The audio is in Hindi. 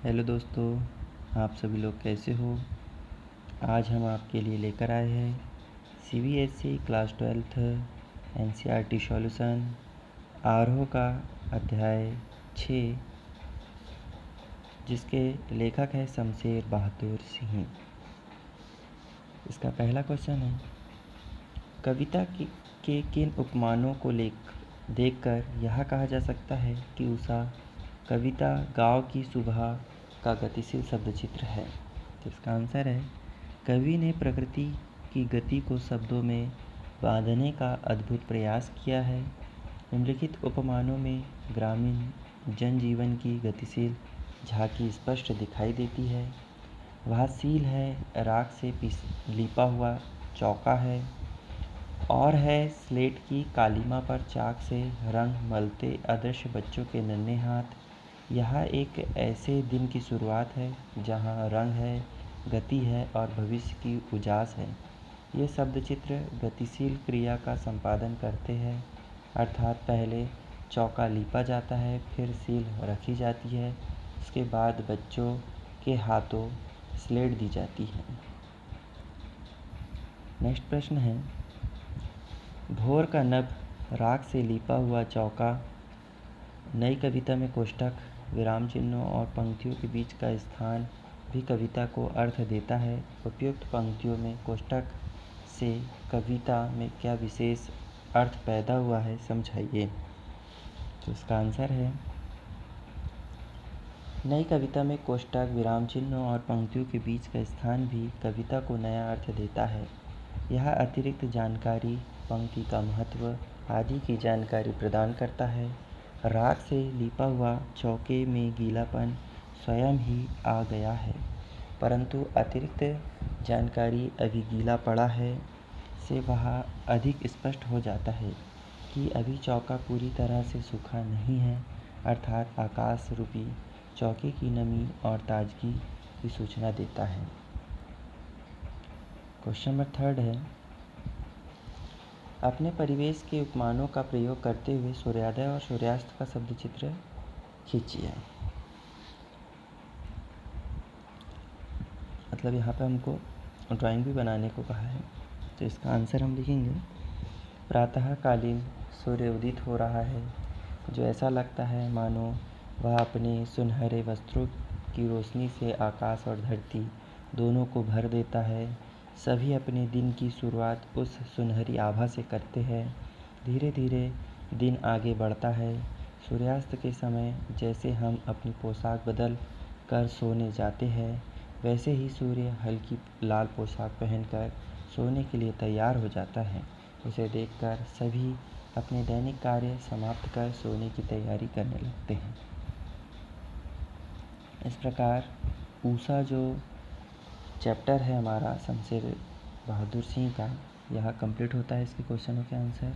हेलो दोस्तों, आप सभी लोग कैसे हो। आज हम आपके लिए लेकर आए हैं CBSE class 12th NCERT solution आरोह का अध्याय 6, जिसके लेखक है शमशेर बहादुर सिंह। इसका पहला क्वेश्चन है, कविता के किन उपमानों को देखकर यह कहा जा सकता है कि उषा कविता गाँव की सुबह का गतिशील शब्दचित्र है। तो इसका आंसर है, कवि ने प्रकृति की गति को शब्दों में बांधने का अद्भुत प्रयास किया है। निम्नलिखित उपमानों में ग्रामीण जनजीवन की गतिशील झांकी स्पष्ट दिखाई देती है। वह सील है, राख से लिपा हुआ चौका है, और है स्लेट की कालीमा पर चाक से रंग मलते अदृश्य बच्चों के नन्हे हाथ। यह एक ऐसे दिन की शुरुआत है जहाँ रंग है, गति है और भविष्य की उजास है। ये शब्दचित्र गतिशील क्रिया का संपादन करते हैं, अर्थात पहले चौका लीपा जाता है, फिर सील रखी जाती है, उसके बाद बच्चों के हाथों स्लेट दी जाती है। नेक्स्ट प्रश्न है, भोर का नभ, राख से लिपा हुआ चौका। नई कविता में कोष्ठक, विराम चिन्हों और पंक्तियों के बीच का स्थान भी कविता को अर्थ देता है। उपयुक्त पंक्तियों में कोष्ठक से कविता में क्या विशेष अर्थ पैदा हुआ है, समझाइए। तो इसका आंसर है, नई कविता में कोष्ठक, विराम चिन्हों और पंक्तियों के बीच का स्थान भी कविता को नया अर्थ देता है। यह अतिरिक्त जानकारी पंक्ति का महत्व आदि की जानकारी प्रदान करता है। राख से लिपा हुआ चौके में गीलापन स्वयं ही आ गया है, परंतु अतिरिक्त जानकारी अभी गीला पड़ा है से वह अधिक स्पष्ट हो जाता है कि अभी चौका पूरी तरह से सूखा नहीं है, अर्थात आकाश रूपी चौके की नमी और ताजगी की सूचना देता है। क्वेश्चन नंबर 3 है, अपने परिवेश के उपमानों का प्रयोग करते हुए सूर्योदय और सूर्यास्त का शब्दचित्र खींचिए। मतलब यहाँ पे हमको ड्राइंग भी बनाने को कहा है। तो इसका आंसर हम लिखेंगे, प्रातःकालीन सूर्य उदित हो रहा है, जो ऐसा लगता है मानो वह अपने सुनहरे वस्त्रों की रोशनी से आकाश और धरती दोनों को भर देता है। सभी अपने दिन की शुरुआत उस सुनहरी आभा से करते हैं। धीरे धीरे दिन आगे बढ़ता है। सूर्यास्त के समय जैसे हम अपनी पोशाक बदल कर सोने जाते हैं, वैसे ही सूर्य हल्की लाल पोशाक पहनकर सोने के लिए तैयार हो जाता है। उसे देखकर सभी अपने दैनिक कार्य समाप्त कर सोने की तैयारी करने लगते हैं। इस प्रकार उषा जो चैप्टर है हमारा शमशेर बहादुर सिंह का, यह कंप्लीट होता है। इसके क्वेश्चनों के आंसर